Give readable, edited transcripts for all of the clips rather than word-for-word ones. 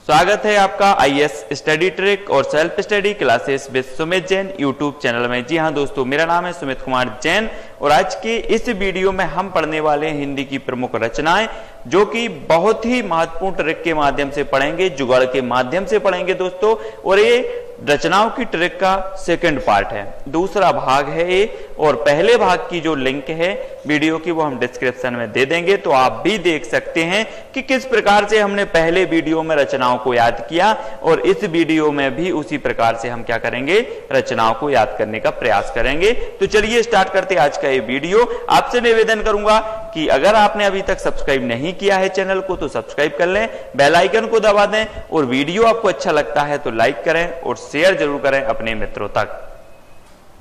स्वागत है आपका आईएएस स्टडी ट्रिक और self study classes with Sumit Jain YouTube channel में। जी हाँ दोस्तों, मेरा नाम है सुमित कुमार जैन और आज के इस वीडियो में हम पढ़ने वाले हैं हिंदी की प्रमुख रचनाएं, जो कि बहुत ही महत्वपूर्ण ट्रिक के माध्यम से पढ़ेंगे, जुगाड़ के माध्यम से पढ़ेंगे दोस्तों। और ये रचनाओं की ट्रिक का सेकंड पार्ट है, दूसरा भाग है ये। और पहले भाग की जो लिंक है वीडियो की वो हम डिस्क्रिप्शन में दे देंगे, तो आप भी देख सकते हैं कि किस प्रकार से हमने पहले वीडियो में रचनाओं को याद किया और इस वीडियो में भी उसी प्रकार से हम क्या करेंगे, रचनाओं को याद करने का प्रयास करेंगे। तो चलिए स्टार्ट करते हैं आज का ये वीडियो। आपसे निवेदन करूंगा कि अगर आपने अभी तक सब्सक्राइब नहीं किया है चैनल को तो सब्सक्राइब कर लें, बेल आइकन को दबा दें और वीडियो आपको अच्छा लगता है तो लाइक करें और शेयर जरूर करें अपने मित्रों तक।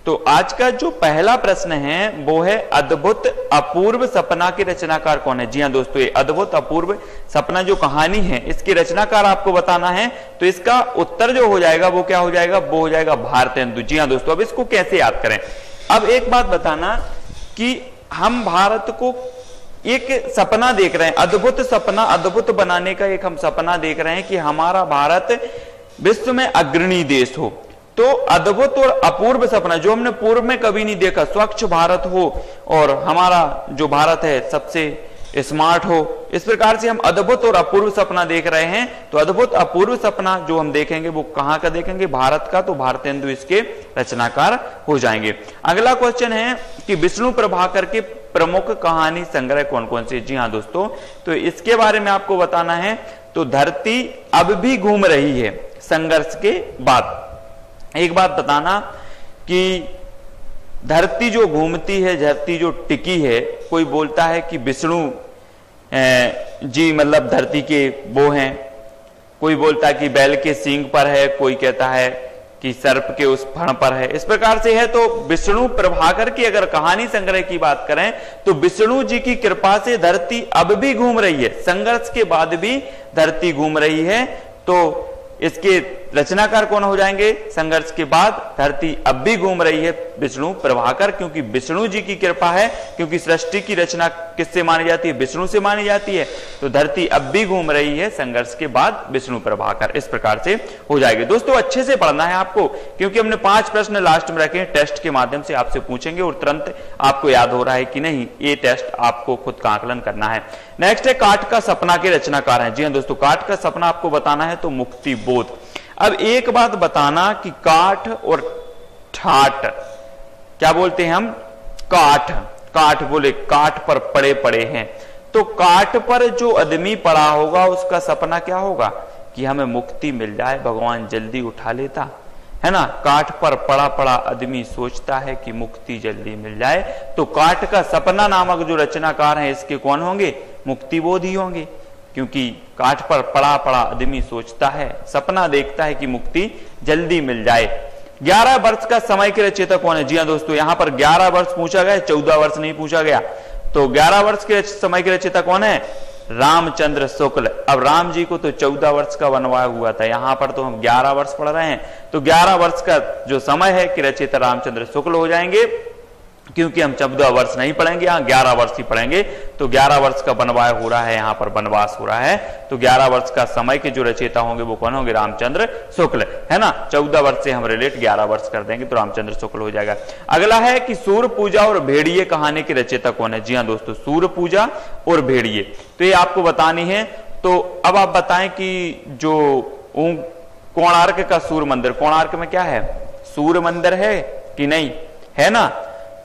तो आज का जो पहला प्रश्न है वो है अद्भुत अपूर्व सपना के रचनाकार कौन है। जी हाँ दोस्तों, ये अद्भुत अपूर्व सपना जो कहानी है इसके रचनाकार आपको बताना है। तो इसका उत्तर जो हो जाएगा वो क्या हो जाएगा, वो हो जाएगा भारतेंदु। जी हाँ दोस्तों, अब इसको कैसे याद करें। अब एक बात बताना कि हम भारत को एक सपना देख रहे हैं, अद्भुत सपना, अद्भुत बनाने का एक हम सपना देख रहे हैं कि हमारा भारत विश्व में अग्रणी देश हो। तो अद्भुत और अपूर्व सपना जो हमने पूर्व में कभी नहीं देखा, स्वच्छ भारत हो और हमारा जो भारत है सबसे स्मार्ट हो, इस प्रकार से हम अद्भुत और अपूर्व सपना देख रहे हैं। तो अद्भुत अपूर्व सपना जो हम देखेंगे वो कहां का देखेंगे, भारत का। तो भारतेंदु इसके रचनाकार हो जाएंगे। अगला क्वेश्चन है कि विष्णु प्रभाकर के प्रमुख कहानी संग्रह कौन कौन से। जी हाँ दोस्तों, तो इसके बारे में आपको बताना है। तो धरती अब भी घूम रही है संघर्ष के बाद। एक बात बताना कि धरती जो घूमती है, धरती जो टिकी है, कोई बोलता है कि विष्णु जी मतलब धरती के वो हैं, कोई बोलता है कि बैल के सींग पर है, कोई कहता है कि सर्प के उस फण पर है, इस प्रकार से है। तो विष्णु प्रभाकर की अगर कहानी संग्रह की बात करें तो विष्णु जी की कृपा से धरती अब भी घूम रही है, संघर्ष के बाद भी धरती घूम रही है। तो इसके रचनाकार कौन हो जाएंगे, संघर्ष के बाद धरती अब भी घूम रही है, विष्णु प्रभाकर। क्योंकि विष्णु जी की कृपा है, क्योंकि सृष्टि की रचना किससे मानी जाती है, विष्णु से मानी जाती है। तो धरती अब भी घूम रही है संघर्ष के बाद, विष्णु प्रभाकर। इस प्रकार से हो जाएगा दोस्तों। अच्छे से पढ़ना है आपको, क्योंकि हमने 5 प्रश्न लास्ट में रखे हैं, टेस्ट के माध्यम से आपसे पूछेंगे और तुरंत आपको याद हो रहा है कि नहीं, ये टेस्ट आपको खुद का आकलन करना है। नेक्स्ट है काठ का सपना के रचनाकार हैं। जी हाँ दोस्तों, काठ का सपना आपको बताना है तो मुक्ति बोध। अब एक बात बताना कि काठ और ठाट क्या बोलते हैं हम, काठ, काठ बोले काठ पर पड़े पड़े हैं। तो काठ पर जो आदमी पड़ा होगा उसका सपना क्या होगा कि हमें मुक्ति मिल जाए, भगवान जल्दी उठा लेता है ना। काठ पर पड़ा पड़ा आदमी सोचता है कि मुक्ति जल्दी मिल जाए। तो काठ का सपना नामक जो रचनाकार हैं इसके कौन होंगे, मुक्तिबोध ही होंगे। क्योंकि काठ पर पड़ा पड़ा आदमी सोचता है, सपना देखता है कि मुक्ति जल्दी मिल जाए। 11 वर्ष का समय के रचयिता कौन है। जी हाँ दोस्तों, यहां पर 11 वर्ष पूछा गया, 14 वर्ष नहीं पूछा गया। तो 11 वर्ष के समय के रचयिता कौन है, रामचंद्र शुक्ल। अब राम जी को तो 14 वर्ष का वनवास हुआ था, यहां पर तो हम 11 वर्ष पढ़ रहे हैं। तो 11 वर्ष का जो समय है कि रचयिता रामचंद्र शुक्ल हो जाएंगे, क्योंकि हम 14 वर्ष नहीं पढ़ेंगे, यहाँ 11 वर्ष ही पढ़ेंगे। तो 11 वर्ष का वनवास हो रहा है, यहाँ पर वनवास हो रहा है। तो 11 वर्ष का समय के जो रचयिता होंगे वो कौन होंगे, रामचंद्र शुक्ल, है ना। 14 वर्ष से हम रिलेट 11 वर्ष कर देंगे तो रामचंद्र शुक्ल हो जाएगा। अगला है कि सूर्य पूजा और भेड़िए कहानी के रचयिता कौन है। जी हाँ दोस्तों, सूर्य पूजा और भेड़िए, तो ये आपको बतानी है। तो अब आप बताएं कि जो कोणार्क का सूर्य मंदिर, कोणार्क में क्या है, सूर्य मंदिर है कि नहीं, है ना।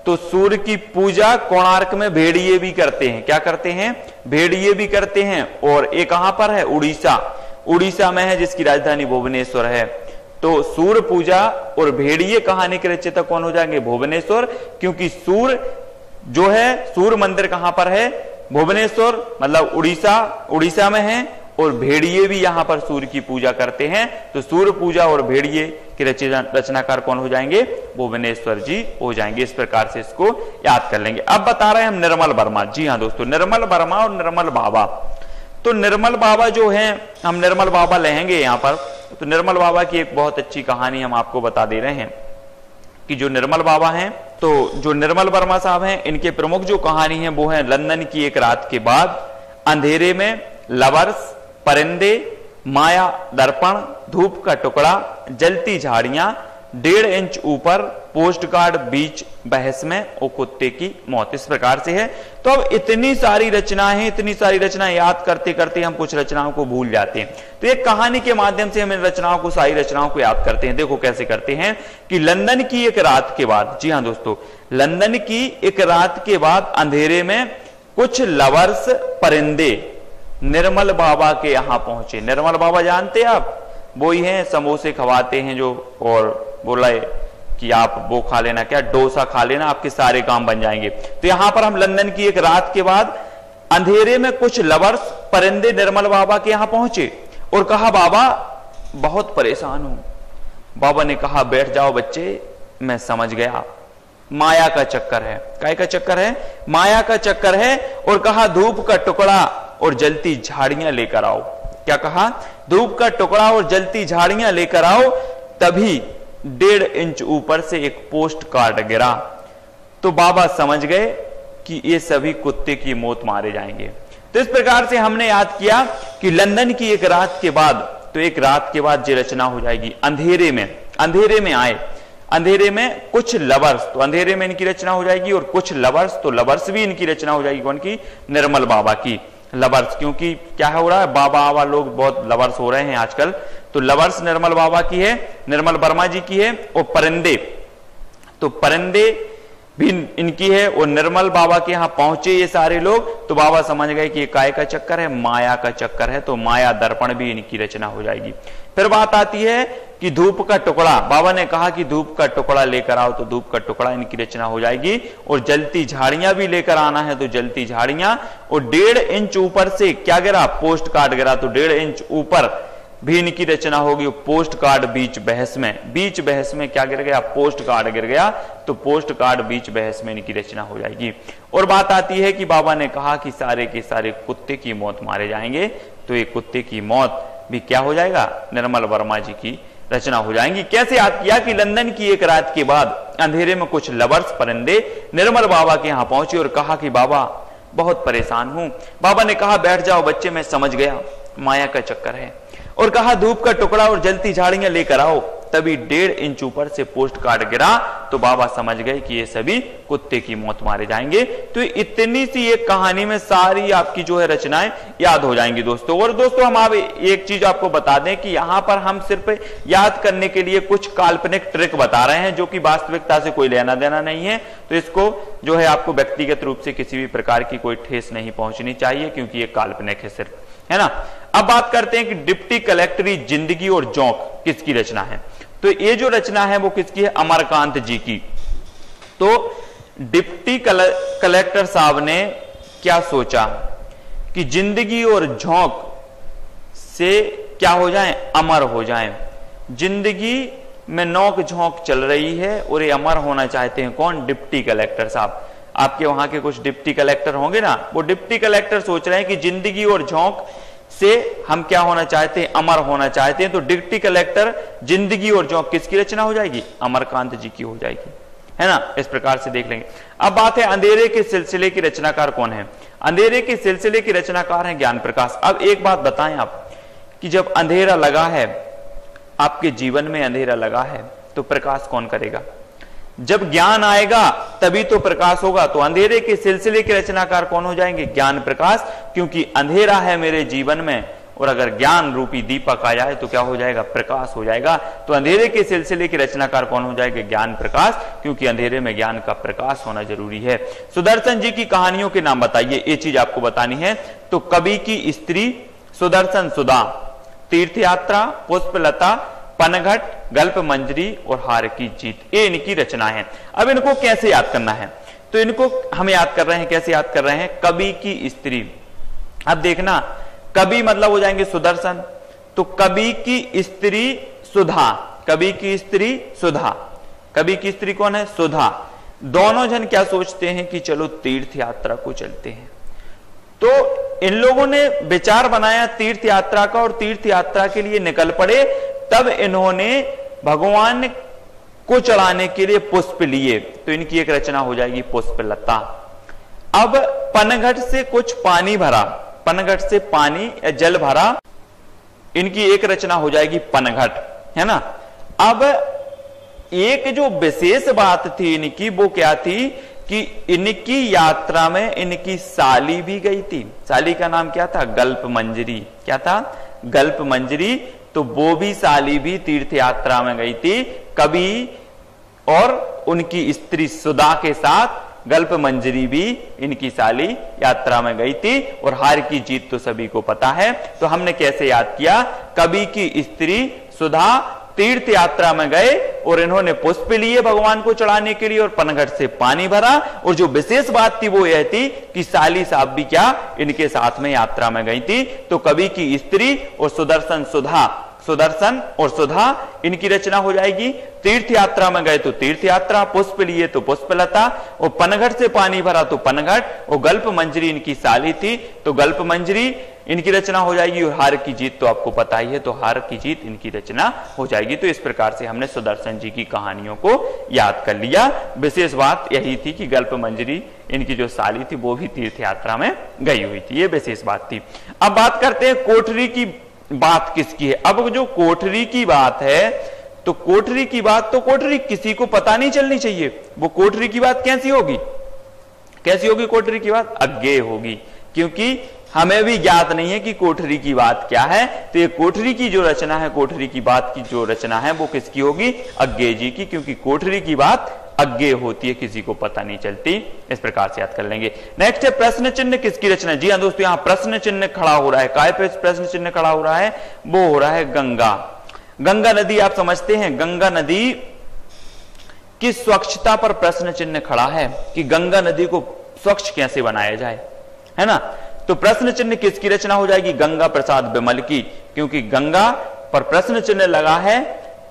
तो सूर्य की पूजा कोणार्क में भेड़िए भी करते हैं। क्या करते हैं, भेड़िए भी करते हैं। और ये कहां पर है, उड़ीसा, उड़ीसा में है, जिसकी राजधानी भुवनेश्वर है। तो सूर्य पूजा और भेड़िए कहानी के रचयिता कौन हो जाएंगे, भुवनेश्वर। क्योंकि सूर्य जो है, सूर्य मंदिर कहां पर है, भुवनेश्वर, मतलब उड़ीसा, उड़ीसा में है। और भेड़िए भी यहां पर सूर्य की पूजा करते हैं। तो सूर्य पूजा और भेड़िए के रचनाकार कौन हो जाएंगे, भुवनेश्वर जी हो जाएंगे। इस प्रकार से इसको याद कर लेंगे। अब बता रहे हैं हम निर्मल वर्मा। जी हाँ दोस्तों, निर्मल वर्मा और निर्मल बाबा। तो निर्मल बाबा जो है, हम निर्मल बाबा लेंगे यहाँ पर। तो निर्मल बाबा की एक बहुत अच्छी कहानी हम आपको बता दे रहे हैं कि जो निर्मल बाबा हैं, तो जो निर्मल वर्मा साहब हैं, इनके प्रमुख जो कहानी है वो है लंदन की एक रात के बाद। अंधेरे में लवर्स, परिंदे, माया दर्पण, धूप का टुकड़ा, जलती झाड़ियां, 1.5 इंच ऊपर, पोस्ट कार्ड, बीच बहस में और कुत्ते की मौत। इस प्रकार से है। तो अब इतनी सारी रचनाएं याद करते करते हम कुछ रचनाओं को भूल जाते हैं। तो एक कहानी के माध्यम से हम इन रचनाओं को, सारी रचनाओं को याद करते हैं। देखो कैसे करते हैं कि लंदन की एक रात के बाद, जी हां दोस्तों, लंदन की एक रात के बाद अंधेरे में कुछ लवर्स परिंदे निर्मल बाबा के यहां पहुंचे। निर्मल बाबा जानते हैं आप, वो ही हैं समोसे खवाते हैं जो, और बोला कि आप वो खा लेना, क्या डोसा खा लेना, आपके सारे काम बन जाएंगे। तो यहां पर हम लंदन की एक रात के बाद अंधेरे में कुछ लवर्स परिंदे निर्मल बाबा के यहां पहुंचे और कहा बाबा बहुत परेशान हूं। बाबा ने कहा बैठ जाओ बच्चे, मैं समझ गया, माया का चक्कर है। काय का चक्कर है? माया का चक्कर है। और कहा धूप का टुकड़ा और जलती झाड़ियां लेकर आओ। क्या कहा? धूप का टुकड़ा और जलती झाड़ियां लेकर आओ। तभी 1.5 इंच ऊपर से एक पोस्ट कार्ड गिरा। तो बाबा समझ गए कि ये सभी कुत्ते की मौत मारे जाएंगे। तो इस प्रकार से हमने याद किया कि लंदन की एक रात के बाद, तो एक रात के बाद ये रचना हो जाएगी। अंधेरे में आए, अंधेरे में कुछ लवर्स, तो अंधेरे में इनकी रचना हो जाएगी। और कुछ लवर्स, तो लवर्स भी इनकी रचना हो जाएगी। कौन की? निर्मल बाबा की। लवर्स, क्योंकि क्या हो रहा है, बाबा लोग बहुत लवर्स हो रहे हैं आजकल। तो लवर्स निर्मल बाबा की है, निर्मल वर्मा जी की है। और परिंदे, तो परिंदे भी इनकी है। और निर्मल बाबा के यहां पहुंचे ये सारे लोग, तो बाबा समझ गए कि ये काय का चक्कर है, माया का चक्कर है। तो माया दर्पण भी इनकी रचना हो जाएगी। फिर बात आती है कि धूप का टुकड़ा। बाबा ने कहा कि धूप का टुकड़ा लेकर आओ, तो धूप का टुकड़ा इनकी रचना हो जाएगी। और जलती झाड़ियां भी लेकर आना है, तो जलती झाड़ियां। और 1.5 इंच ऊपर से क्या गिरा? पोस्ट कार्ड गिरा। तो 1.5 इंच ऊपर भी इनकी रचना होगी। पोस्ट कार्ड बीच बहस में क्या गिर गया? पोस्ट कार्ड गिर गया। तो पोस्ट कार्ड बीच बहस में इनकी रचना हो जाएगी। और बात आती है कि बाबा ने कहा कि सारे के सारे कुत्ते की मौत मारे जाएंगे। तो ये कुत्ते की मौत भी क्या हो जाएगा? निर्मल वर्मा जी की रचना हो जाएंगी। कैसे याद किया कि लंदन की एक रात के बाद अंधेरे में कुछ लवर्स परिंदे निर्मल बाबा के यहां पहुंचे और कहा कि बाबा बहुत परेशान हूं। बाबा ने कहा बैठ जाओ बच्चे, मैं समझ गया, माया का चक्कर है। और कहा धूप का टुकड़ा और जलती झाड़ियां लेकर आओ। तभी 1.5 इंच ऊपर से पोस्ट कार्ड गिरा। तो बाबा समझ गए कि ये सभी कुत्ते की मौत मारे जाएंगे। तो इतनी सी एक कहानी में सारी आपकी जो है रचनाएं याद हो जाएंगी दोस्तों। और दोस्तों हम आप एक चीज आपको बता दें कि यहां पर हम सिर्फ याद करने के लिए कुछ काल्पनिक ट्रिक बता रहे हैं, जो कि वास्तविकता से कोई लेना देना नहीं है। तो इसको जो है आपको व्यक्तिगत रूप से किसी भी प्रकार की कोई ठेस नहीं पहुंचनी चाहिए, क्योंकि ये काल्पनिक है सिर्फ, है ना। अब बात करते हैं कि डिप्टी कलेक्टरी जिंदगी और जोंक किसकी रचना है। तो ये जो रचना है वो किसकी है? अमरकांत जी की। तो डिप्टी कलेक्टर साहब ने क्या सोचा कि जिंदगी और झोंक से क्या हो जाएं? अमर हो जाएं। जिंदगी में नोक झोंक चल रही है और ये अमर होना चाहते हैं। कौन? डिप्टी कलेक्टर साहब। आपके वहां के कुछ डिप्टी कलेक्टर होंगे ना, वो डिप्टी कलेक्टर सोच रहे हैं कि जिंदगी और झोंक से हम क्या होना चाहते हैं? अमर होना चाहते हैं। तो डिप्टी कलेक्टर जिंदगी और जोंक किसकी रचना हो जाएगी? अमरकांत जी की हो जाएगी, है ना। इस प्रकार से देख लेंगे। अब बात है अंधेरे के सिलसिले की रचनाकार कौन है। अंधेरे के सिलसिले की रचनाकार है ज्ञान प्रकाश। अब एक बात बताएं आप कि जब अंधेरा लगा है, आपके जीवन में अंधेरा लगा है, तो प्रकाश कौन करेगा? जब ज्ञान आएगा तभी तो प्रकाश होगा। तो अंधेरे के सिलसिले के रचनाकार कौन हो जाएंगे? ज्ञान प्रकाश। क्योंकि अंधेरा है मेरे जीवन में और अगर ज्ञान रूपी दीपक आ जाए तो क्या हो जाएगा? प्रकाश हो जाएगा। तो अंधेरे के सिलसिले के रचनाकार कौन हो जाएगा? ज्ञान प्रकाश, क्योंकि अंधेरे में ज्ञान का प्रकाश होना जरूरी है। सुदर्शन जी की कहानियों के नाम बताइए, ये चीज आपको बतानी है। तो कवि की स्त्री, सुदर्शन सुधा, तीर्थ यात्रा, पुष्पलता, पनघट, गल्प मंजरी और हार की जीत, ये इनकी रचना है। अब इनको कैसे याद करना है? तो इनको हम याद कर रहे हैं, कैसे याद कर रहे हैं? कवि की स्त्री। अब देखना, कवि मतलब हो जाएंगे सुदर्शन, तो कवि की स्त्री सुधा, कवि की स्त्री सुधा, कवि की स्त्री कौन है? सुधा। दोनों जन क्या सोचते हैं कि चलो तीर्थ यात्रा को चलते हैं। तो इन लोगों ने विचार बनाया तीर्थ यात्रा का और तीर्थ यात्रा के लिए निकल पड़े। तब इन्होंने भगवान को चढ़ाने के लिए पुष्प लिए। तो इनकी एक रचना हो जाएगी पुष्पलता। अब पनघट से कुछ पानी भरा, पनघट से पानी या जल भरा, इनकी एक रचना हो जाएगी पनघट, है ना। अब एक जो विशेष बात थी इनकी, वो क्या थी कि इनकी यात्रा में इनकी साली भी गई थी। साली का नाम क्या था? गल्प मंजरी। क्या था? गल्प मंजरी। तो वो भी साली भी तीर्थ यात्रा में गई थी कभी, और उनकी स्त्री सुधा के साथ गल्प मंजरी भी इनकी साली यात्रा में गई थी। और हार की जीत तो सभी को पता है। तो हमने कैसे याद किया? कवि की स्त्री सुधा तीर्थ यात्रा में गए और इन्होंने पुष्प लिए भगवान को चढ़ाने के लिए और पनघट से पानी भरा। और जो विशेष बात थी वो यह थी कि साली साहब भी क्या इनके साथ में यात्रा में गई थी। तो कवि की स्त्री और सुदर्शन और सुधा इनकी रचना हो जाएगी। तीर्थ यात्रा में गए तो तीर्थ यात्रा, पुष्प लिए तो पुष्पलता, और पनघट से पानी भरा तो पनघट, और गल्प मंजरी इनकी साली थी तो गल्प मंजरी इनकी रचना हो जाएगी। और हार की जीत तो आपको पता ही है, तो हार की जीत इनकी रचना हो जाएगी। तो इस प्रकार से हमने सुदर्शन जी की कहानियों को याद कर लिया। विशेष बात यही थी कि गल्प मंजरी इनकी जो साली थी वो भी तीर्थ यात्रा में गई हुई थी, ये विशेष बात थी। अब बात करते हैं कोठरी की बात किसकी है। अब जो कोठरी की बात है, तो कोठरी की बात तो कोठरी किसी को पता नहीं चलनी चाहिए। वो कोठरी की बात कैसी होगी? कैसी होगी कोठरी की बात? अज्ञेय होगी, क्योंकि हमें भी ज्ञात नहीं है कि कोठरी की बात क्या है। तो ये कोठरी की जो रचना है, कोठरी की बात की जो रचना है वो किसकी होगी? अज्ञेय जी की, क्योंकि कोठरी की बात अज्ञेय होती है, किसी को पता नहीं चलती। इस प्रकार से याद कर लेंगे। नेक्स्ट है प्रश्न चिन्ह किसकी रचना? जी हाँ दोस्तों, यहां प्रश्न चिन्ह खड़ा हो रहा है। काय पे प्रश्न चिन्ह खड़ा हो रहा है? वो हो रहा है गंगा। गंगा नदी आप समझते हैं, गंगा नदी की स्वच्छता पर प्रश्न चिन्ह खड़ा है कि गंगा नदी को स्वच्छ कैसे बनाया जाए, है ना। तो प्रश्न चिन्ह किसकी रचना हो जाएगी? गंगा प्रसाद विमल की, क्योंकि गंगा पर प्रश्न चिन्ह लगा है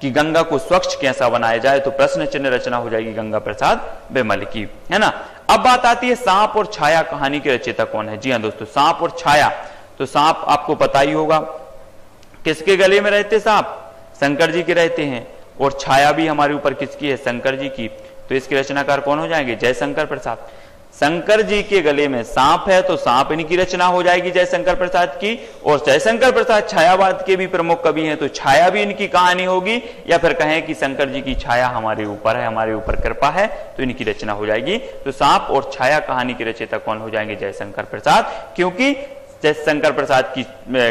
कि गंगा को स्वच्छ कैसा बनाया जाए। तो प्रश्न चिन्ह रचना हो जाएगी गंगा प्रसाद विमल की, है ना। अब बात आती है सांप और छाया कहानी के रचयिता कौन है? जी हाँ दोस्तों, सांप और छाया। तो सांप आपको पता ही होगा, किसके गले में रहते सांप? शंकर जी के रहते हैं। और छाया भी हमारे ऊपर किसकी है? शंकर जी की। तो इसके रचनाकार कौन हो जाएंगे? जयशंकर प्रसाद। शंकर जी के गले में सांप है तो सांप इनकी रचना हो जाएगी जयशंकर प्रसाद की। और जयशंकर प्रसाद छायावाद के भी प्रमुख कवि हैं, तो छाया भी इनकी कहानी होगी। या फिर कहें कि शंकर जी की छाया हमारे ऊपर है, हमारे ऊपर कृपा है, तो इनकी रचना हो जाएगी। तो सांप और छाया कहानी के रचयिता कौन हो जाएंगे? जयशंकर प्रसाद, क्योंकि जयशंकर प्रसाद की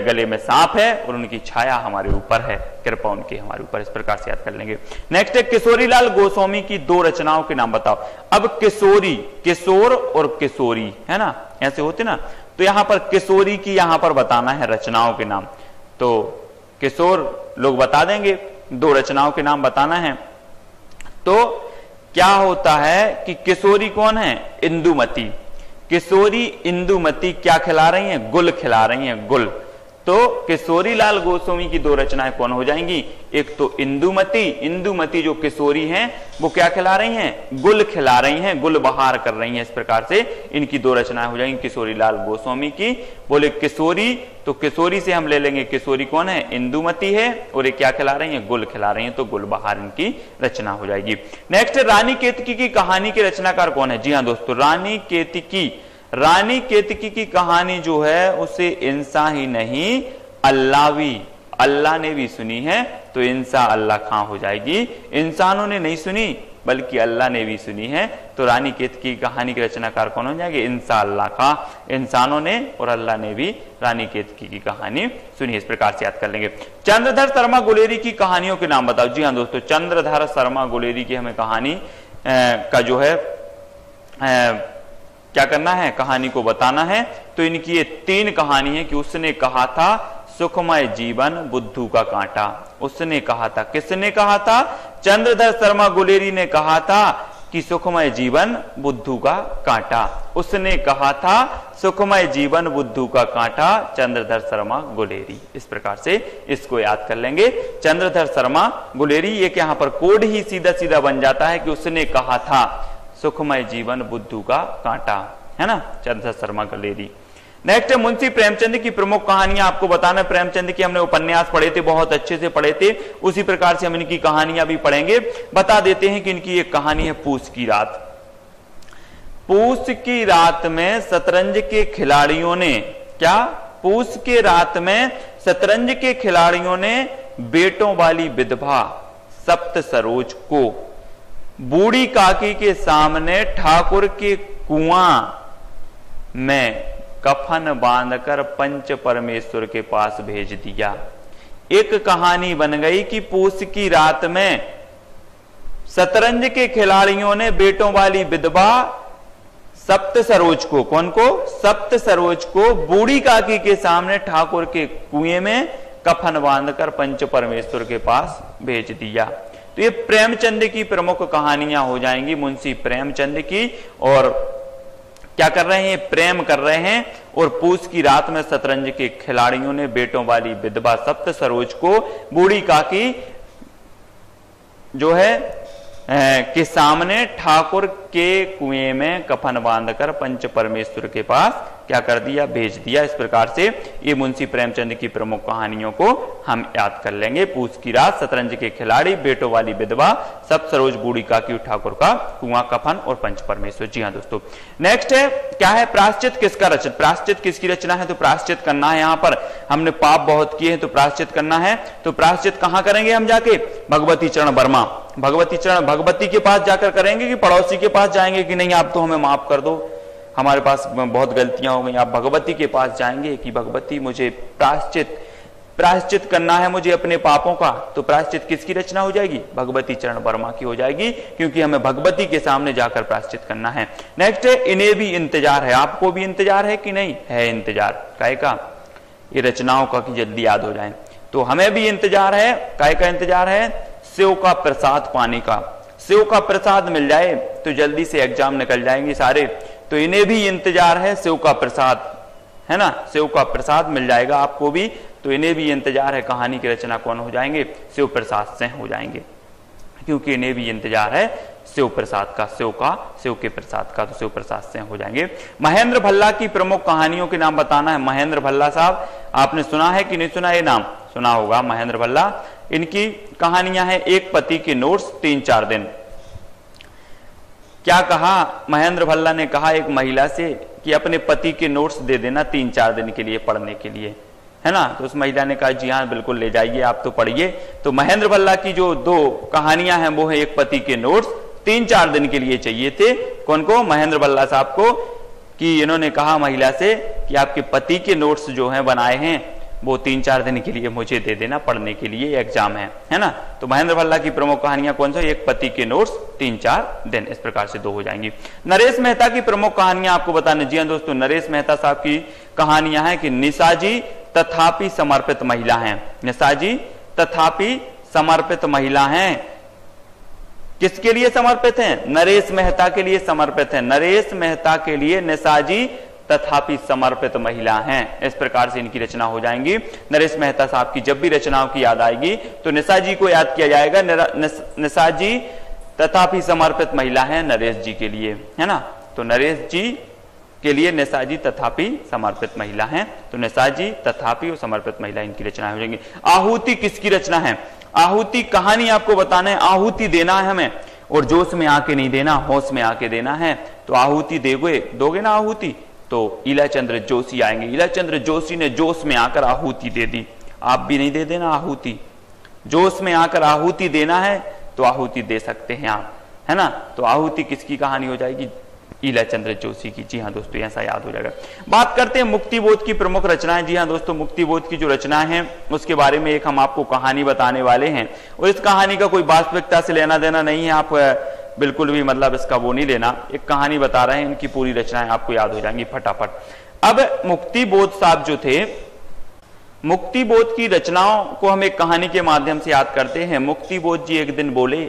गले में सांप है और उनकी छाया हमारे ऊपर है, कृपा उनकी हमारे ऊपर। इस प्रकार से याद कर लेंगे। नेक्स्ट है किशोरीलाल गोस्वामी की दो रचनाओं के नाम बताओ। अब किशोरी, किशोर और किशोरी, है ना, ऐसे होते ना। तो यहां पर किशोरी की यहां पर बताना है रचनाओं के नाम। तो किशोर लोग बता देंगे, दो रचनाओं के नाम बताना है। तो क्या होता है कि किशोरी कौन है? इंदुमती। किशोरी इंदुमती क्या खिला रही हैं? गुल खिला रही हैं, गुल। तो किशोरीलाल गोस्वामी की दो रचनाएं कौन हो जाएंगी? एक तो इंदुमती, इंदुमती जो किशोरी हैं वो क्या खिला रही हैं? गुल खिला रही हैं, गुल बहार कर रही हैं। इस प्रकार से इनकी दो रचनाएं हो जाएंगी किशोरीलाल गोस्वामी की। बोले किशोरी, तो किशोरी से हम ले लेंगे किशोरी कौन है? इंदुमती है। और ये क्या खिला रही है? गुल खिला रही है, तो गुल बहार इनकी रचना हो जाएगी। नेक्स्ट रानी केतकी की कहानी के रचनाकार कौन है? जी हाँ दोस्तों, रानी केतकी। रानी केतकी की कहानी जो है उसे इंसान ही नहीं अल्लाह ने भी सुनी है। तो इंसा अल्लाह खां हो जाएगी। इंसानों ने नहीं सुनी बल्कि अल्लाह ने भी सुनी है। तो रानी केतकी की कहानी के रचनाकार कौन हो जाएंगे? इंसा अल्लाह खां। इंसानों ने और अल्लाह ने भी रानी केतकी की कहानी सुनी। इस प्रकार से याद कर लेंगे। चंद्रधर शर्मा गुलेरी की कहानियों के नाम बताओ। जी हाँ दोस्तों, चंद्रधर शर्मा गुलेरी की हमें कहानी का जो है क्या करना है? कहानी को बताना है। तो इनकी ये तीन कहानी है कि उसने कहा था सुखमय जीवन बुद्धू का कांटा। उसने कहा था, किसने कहा था? चंद्रधर शर्मा गुलेरी ने कहा था कि सुखमय जीवन बुद्धू का कांटा। उसने कहा था सुखमय जीवन बुद्धू का कांटा, चंद्रधर शर्मा गुलेरी। इस प्रकार से इसको याद कर लेंगे। चंद्रधर शर्मा गुलेरी, एक यहां पर कोड ही सीधा सीधा बन जाता है कि उसने कहा था सुखमय जीवन बुद्धू का कांटा, है ना, चंद्रधर शर्मा गुलेरी। नेक्स्ट है मुंशी प्रेमचंद की प्रमुख कहानियां आपको बताना। प्रेमचंद की हमने उपन्यास पढ़े थे, बहुत अच्छे से पढ़े थे, उसी प्रकार से हम इनकी कहानियां भी पढ़ेंगे। बता देते हैं कि इनकी एक कहानी है पूस की रात। पूस की रात में शतरंज के खिलाड़ियों ने क्या? पूस के रात में शतरंज के खिलाड़ियों ने बेटों वाली विधवा सप्त सरोज को बूढ़ी काकी के सामने ठाकुर के कुआं में कफन बांधकर पंच परमेश्वर के पास भेज दिया। एक कहानी बन गई कि पूस की रात में शतरंज के खिलाड़ियों ने बेटों वाली विधवा सप्त सरोज को, कौन को? सप्त सरोज को बूढ़ी काकी के सामने ठाकुर के कुएं में कफन बांधकर पंच परमेश्वर के पास भेज दिया। तो ये प्रेमचंद की प्रमुख कहानियां हो जाएंगी, मुंशी प्रेमचंद की। और क्या कर रहे हैं? प्रेम कर रहे हैं। और पूस की रात में शतरंज के खिलाड़ियों ने बेटों वाली विधवा सप्त सरोज को बूढ़ी काकी जो है के सामने ठाकुर के कुएं में कफन बांधकर पंच परमेश्वर के पास क्या कर दिया? भेज दिया। इस प्रकार से ये मुंशी प्रेमचंद की प्रमुख कहानियों को हम याद कर लेंगे। पूस की रात, शतरंज के खिलाड़ी, बेटों वाली विधवा, सप्त सरोज, बूढ़ी काकी, ठाकुर का कुआं, कफन और पंच परमेश्वर। जी हाँ दोस्तों, नेक्स्ट है क्या है? प्रायश्चित किसका रचना? प्रायश्चित किसकी रचना है? तो प्रायश्चित करना है। यहाँ पर हमने पाप बहुत किए हैं तो प्रायश्चित करना है। तो प्रायश्चित कहां करेंगे हम जाके? भगवती चरण वर्मा, भगवती के पास जाकर करेंगे कि पड़ोसी के पास जाएंगे कि नहीं आप तो हमें माफ कर दो, हमारे पास बहुत गलतियां हो गई? आप भगवती के पास जाएंगे कि भगवती मुझे प्रायश्चित करना है मुझे अपने पापों का। तो प्रायश्चित किसकी रचना हो जाएगी? भगवती चरण वर्मा की हो जाएगी, क्योंकि हमें भगवती के सामने जाकर प्रायश्चित करना है। नेक्स्ट है इन्हें भी इंतजार है। आपको भी इंतजार है कि नहीं है? इंतजार काहे का? ये रचनाओं का कि जल्दी याद हो जाए। तो हमें भी इंतजार है। काहे का इंतजार है? शिव का प्रसाद पाने का। शिव का प्रसाद मिल जाए तो जल्दी से एग्जाम निकल जाएंगे सारे। तो इन्हें भी इंतजार है शिव का प्रसाद, है ना? शिव का प्रसाद मिल जाएगा आपको भी। तो इन्हें भी इंतजार है। कहानी की रचना कौन हो जाएंगे? शिव प्रसाद सिंह हो जाएंगे, क्योंकि इन्हें भी इंतजार है शिव प्रसाद का, शिव के प्रसाद का। तो शिव प्रसाद सिंह हो जाएंगे। महेंद्र भल्ला की प्रमुख कहानियों के नाम बताना है। महेंद्र भल्ला साहब आपने सुना है कि नहीं सुना? ये नाम सुना होगा, महेंद्र भल्ला। इनकी कहानियां हैं एक पति के नोट्स 3-4 दिन। क्या कहा महेंद्र भल्ला ने? कहा एक महिला से कि अपने पति के नोट्स दे देना 3-4 दिन के लिए पढ़ने के लिए, है ना? तो उस महिला ने कहा जी हाँ बिल्कुल ले जाइए, आप तो पढ़िए। तो महेंद्र भल्ला की जो 2 कहानियां हैं वो है एक पति के नोट्स 3-4 दिन के लिए चाहिए थे। कौन को? महेंद्र भल्ला साहब को। कि इन्होंने कहा महिला से कि आपके पति के नोट्स जो हैं बनाए हैं वो 3-4 दिन के लिए मुझे दे देना पढ़ने के लिए, एग्जाम है ना? तो महेंद्र भल्ला की प्रमुख कहानियां कौन सी? एक पति के नोट्स 3-4 दिन। इस प्रकार से 2 हो जाएंगी। नरेश मेहता की प्रमुख कहानियां आपको बताने। जी हाँ दोस्तों, नरेश मेहता साहब की कहानियां हैं कि निशाजी तथापि समर्पित महिला हैं। निशाजी तथापि समर्पित महिला हैं। किसके लिए समर्पित हैं? नरेश मेहता के लिए समर्पित है। नरेश मेहता के लिए निशाजी तथापि समर्पित महिला हैं। इस प्रकार से इनकी रचना हो जाएंगी। नरेश मेहता साहब की जब भी रचनाओं की याद आएगी तो निशा जी को याद किया जाएगा। निशा जी तथापि समर्पित महिला है नरेश जी के लिए, है ना? तो नरेश जी के लिए निशा जी तथापि समर्पित महिला हैं। तो निशा जी तथापि और समर्पित महिला इनकी रचना हो जाएंगी। आहुति किसकी रचना है? आहुति कहानी आपको बताना है। आहुति देना है हमें, और जोश में आके नहीं देना, होश में आके देना है। तो आहुति दोगे ना आहुति? तो ईलाचंद्र जोशी आएंगे। ईलाचंद्र जोशी ने जोश में आकर आहुति दे दी। आप भी नहीं दे देना आहुति, जोश में आकर आहुति देना है तो आहुति दे सकते हैं आप, है ना? तो आहुति किसकी कहानी हो जाएगी? ईलाचंद्र जोशी की। जी हाँ दोस्तों, ऐसा याद हो जाएगा। बात करते हैं मुक्तिबोध की प्रमुख रचनाएं। जी हाँ दोस्तों, मुक्तिबोध की जो रचनाएं हैं उसके बारे में एक हम आपको कहानी बताने वाले हैं। और इस कहानी का कोई वास्तविकता से लेना देना नहीं है, आप बिल्कुल भी मतलब इसका वो नहीं लेना। एक कहानी बता रहे हैं, इनकी पूरी रचनाएं आपको याद हो जाएंगी फटाफट। अब मुक्तिबोध साहब जो थे, मुक्तिबोध की रचनाओं को हम एक कहानी के माध्यम से याद करते हैं। मुक्तिबोध जी एक दिन बोले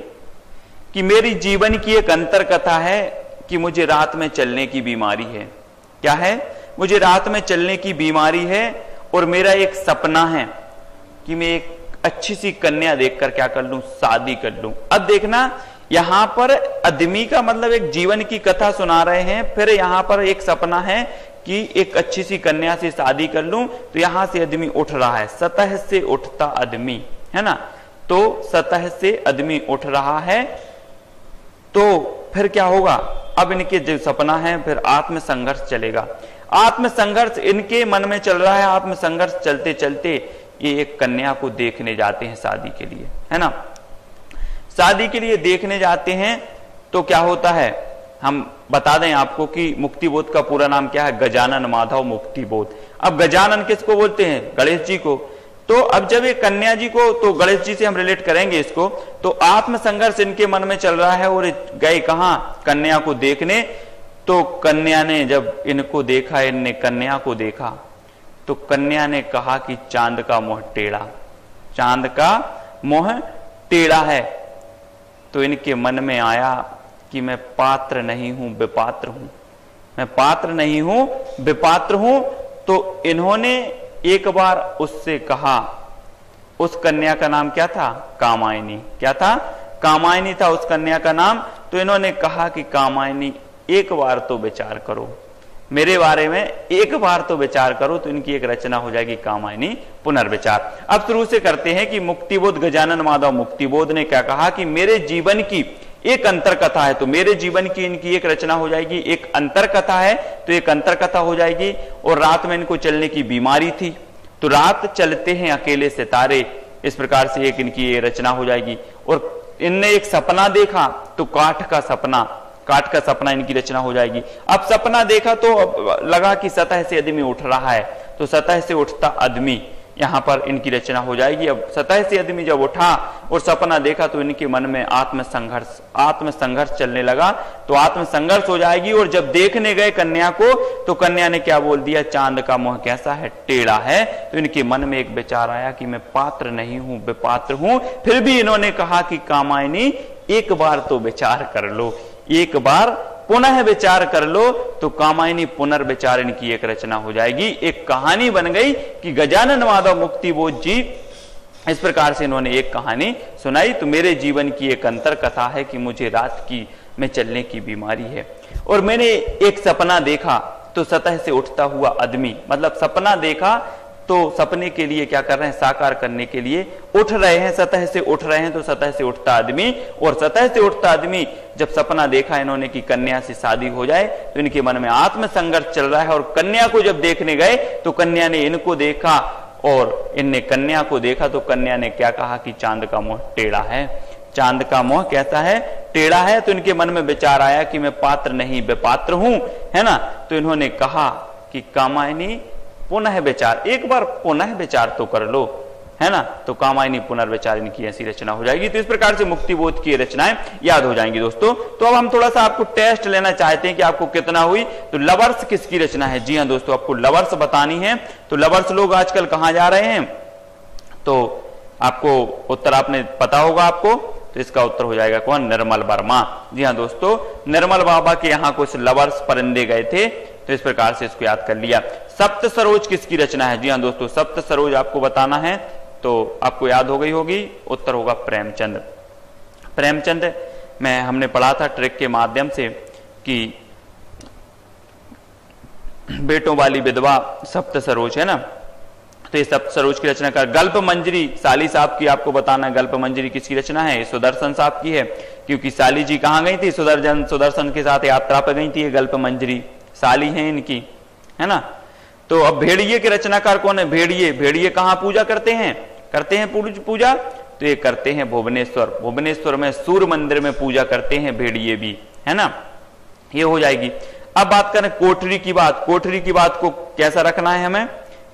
कि मेरी जीवन की एक अंतर कथा है कि मुझे रात में चलने की बीमारी है। क्या है? मुझे रात में चलने की बीमारी है और मेरा एक सपना है कि मैं एक अच्छी सी कन्या देखकर क्या कर लूं? शादी कर लूं। अब देखना, यहां पर आदमी का मतलब एक जीवन की कथा सुना रहे हैं, फिर यहां पर एक सपना है कि एक अच्छी सी कन्या से शादी कर लूं। तो यहां से आदमी उठ रहा है, सतह से उठता आदमी, है ना? तो सतह से आदमी उठ रहा है। तो फिर क्या होगा? अब इनके जो सपना है फिर आत्मसंघर्ष चलेगा। आत्मसंघर्ष इनके मन में चल रहा है। आत्मसंघर्ष चलते चलते ये एक कन्या को देखने जाते हैं शादी के लिए, है ना। शादी के लिए देखने जाते हैं तो क्या होता है, हम बता दें आपको कि मुक्तिबोध का पूरा नाम क्या है, गजानन माधव मुक्तिबोध। अब गजानन किसको बोलते हैं, गणेश जी को। तो अब जब ये कन्या जी को, तो गणेश जी से हम रिलेट करेंगे इसको, तो आत्मसंघर्ष इनके मन में चल रहा है और गए कहां, कन्या को देखने। तो कन्या ने जब इनको देखा, इनने कन्या को देखा, तो कन्या ने कहा कि चांद का मुंह टेढ़ा, चांद का मुंह टेढ़ा है। तो इनके मन में आया कि मैं पात्र नहीं हूं, विपात्र हूं, मैं पात्र नहीं हूं, विपात्र हूं। तो इन्होंने एक बार उससे कहा, उस कन्या का नाम क्या था, कामायनी। क्या था, कामायनी था उस कन्या का नाम। तो इन्होंने कहा कि कामायनी एक बार तो विचार करो, मेरे बारे में एक बार तो विचार करो। तो इनकी एक रचना हो जाएगी कामायनी पुनर्विचार। अब शुरू से करते हैं कि मुक्तिबोध गजानन माधव मुक्तिबोध ने क्या कहा कि मेरे जीवन की एक अंतर कथा है। तो मेरे जीवन की इनकी एक रचना हो जाएगी, एक अंतर कथा है तो एक अंतर कथा हो जाएगी। और रात में इनको चलने की बीमारी थी, तो रात चलते हैं अकेले सितारे, इस प्रकार से एक इनकी ये रचना हो जाएगी। और इनने एक सपना देखा, तो काठ का सपना, काठ का सपना इनकी रचना हो जाएगी। अब सपना देखा तो लगा कि सतह से आदमी उठ रहा है, तो सतह से उठता आदमी यहां पर इनकी रचना हो जाएगी। अब सतह से आदमी जब उठा और सपना देखा तो इनके मन में आत्मसंघर्ष चलने लगा, तो आत्मसंघर्ष हो जाएगी। और जब देखने गए कन्या को, तो कन्या ने क्या बोल दिया, चांद का मुंह कैसा है, टेढ़ा है। तो इनके मन में एक विचार आया कि मैं पात्र नहीं हूं, विपात्र हूं। फिर भी इन्होंने कहा कि कामायनी एक बार तो विचार कर लो, एक बार पुनः विचार कर लो। तो कामायनी पुनर्विचार इनकी एक रचना हो जाएगी, एक कहानी बन गई कि गजानन माधव मुक्तिबोध जी इस प्रकार से इन्होंने एक कहानी सुनाई। तो मेरे जीवन की एक अंतर कथा है कि मुझे रात की में चलने की बीमारी है, और मैंने एक सपना देखा, तो सतह से उठता हुआ आदमी, मतलब सपना देखा तो सपने के लिए क्या कर रहे हैं, साकार करने के लिए उठ रहे हैं, सतह से उठ रहे हैं, तो सतह से उठता आदमी। और सतह से उठता आदमी जब सपना देखा इन्होंने कि कन्या से शादी हो जाए, तो इनके मन में आत्मसंघर्ष चल रहा है। और कन्या को जब देखने गए, तो कन्या ने इनको देखा और इनने कन्या को देखा, तो कन्या ने क्या कहा कि चांद का मुंह टेढ़ा है, चांद का मुंह कैसा है, टेढ़ा है। तो इनके मन में विचार आया कि मैं पात्र नहीं, विपात्र हूं, है ना। तो इन्होंने कहा कि कामायनी पुनः विचार, एक बार पुनः विचार तो कर लो, है ना। तो कामायनी पुनर्विचार इनकी ऐसी रचना हो जाएगी। तो इस प्रकार से मुक्तिबोध की रचनाएं याद हो जाएंगी दोस्तों। तो अब हम थोड़ा सा आपको टेस्ट लेना चाहते हैं कि आपको कितना हुई। तो लवर्स किसकी रचना है, जी हाँ दोस्तों, आपको लवर्स बतानी है। तो लवर्स लोग आजकल कहां जा रहे हैं, तो आपको उत्तर आपने पता होगा आपको। तो इसका उत्तर हो जाएगा कौन, निर्मल वर्मा। जी हाँ दोस्तों, निर्मल बाबा के यहाँ कुछ लवर्स परिंदे गए थे, तो इस प्रकार से इसको याद कर लिया। सप्त सरोज किसकी रचना है, जी हाँ दोस्तों, सप्त सरोज आपको बताना है, तो आपको याद हो गई होगी, उत्तर होगा प्रेमचंद। प्रेमचंद में हमने पढ़ा था ट्रिक के माध्यम से कि बेटों वाली विधवा सप्त सरोज है ना। तो ये सप्त सरोज की रचना कर। गल्प मंजरी साली साहब की आपको बताना है, गल्प मंजरी किसकी रचना है, सुदर्शन साहब की है, क्योंकि साली जी कहां गई थी, सुदर्शन के साथ यात्रा पर गई थी, ये गल्प मंजरी साली है इनकी, है ना। तो अब भेड़िए के रचनाकार कौन है, भेड़िए। भेड़िए कहां पूजा करते हैं पूजा, तो ये करते हैं भुवनेश्वर। भुवनेश्वर में सूर्य मंदिर में पूजा करते हैं भेड़िए भी, है ना। ये हो जाएगी। अब बात करें कोठरी की बात। कोठरी की बात को कैसा रखना है हमें,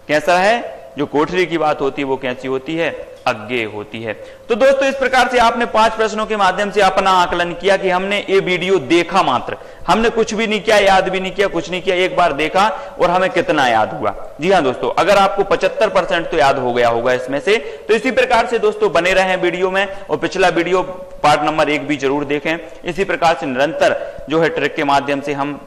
कैसा है, जो कोठरी की बात होती है वो कैसी होती है, अज्ञेय होती है। तो दोस्तों इस प्रकार से आपने 5 प्रश्नों के माध्यम से अपना आकलन किया कि हमने ये वीडियो देखा मात्र, हमने कुछ भी नहीं किया, याद भी नहीं किया, कुछ नहीं किया, एक बार देखा और हमें कितना याद हुआ। जी हाँ दोस्तों, अगर आपको 75% तो याद हो गया होगा इसमें से। तो इसी प्रकार से दोस्तों बने रहें वीडियो में, और पिछला वीडियो पार्ट नंबर 1 भी जरूर देखें। इसी प्रकार से निरंतर जो है ट्रिक के माध्यम से हम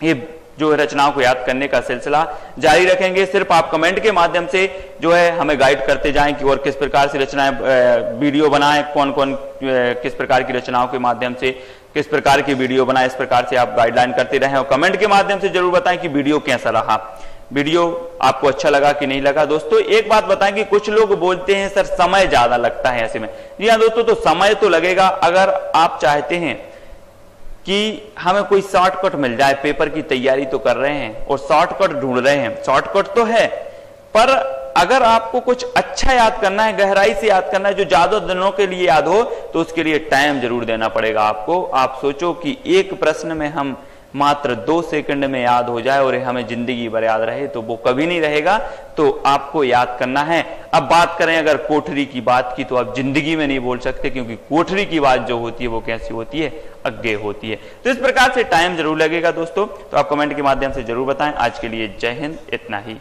ये जो रचनाओं को याद करने का सिलसिला जारी रखेंगे। सिर्फ आप कमेंट के माध्यम से जो है हमें गाइड करते जाएं कि और किस प्रकार से रचनाएं वीडियो बनाएं, कौन कौन किस प्रकार की रचनाओं के माध्यम से किस प्रकार की वीडियो बनाएं, इस प्रकार से आप गाइडलाइन करते रहें। और कमेंट के माध्यम से जरूर बताएं कि वीडियो कैसा रहा, वीडियो आपको अच्छा लगा कि नहीं लगा। दोस्तों एक बात बताएं कि कुछ लोग बोलते हैं सर समय ज्यादा लगता है ऐसे में। जी हाँ दोस्तों, तो समय तो लगेगा। अगर आप चाहते हैं कि हमें कोई शॉर्टकट मिल जाए, पेपर की तैयारी तो कर रहे हैं और शॉर्टकट ढूंढ रहे हैं, शॉर्टकट तो है पर अगर आपको कुछ अच्छा याद करना है, गहराई से याद करना है, जो ज्यादा दिनों के लिए याद हो, तो उसके लिए टाइम जरूर देना पड़ेगा आपको। आप सोचो कि एक प्रश्न में हम मात्र 2 सेकंड में याद हो जाए और हमें जिंदगी भर याद रहे, तो वो कभी नहीं रहेगा। तो आपको याद करना है। अब बात करें अगर कोठरी की बात की, तो आप जिंदगी में नहीं बोल सकते, क्योंकि कोठरी की बात जो होती है वो कैसी होती है, अज्ञे होती है। तो इस प्रकार से टाइम जरूर लगेगा दोस्तों। तो आप कमेंट के माध्यम से जरूर बताएं। आज के लिए जय हिंद, इतना ही।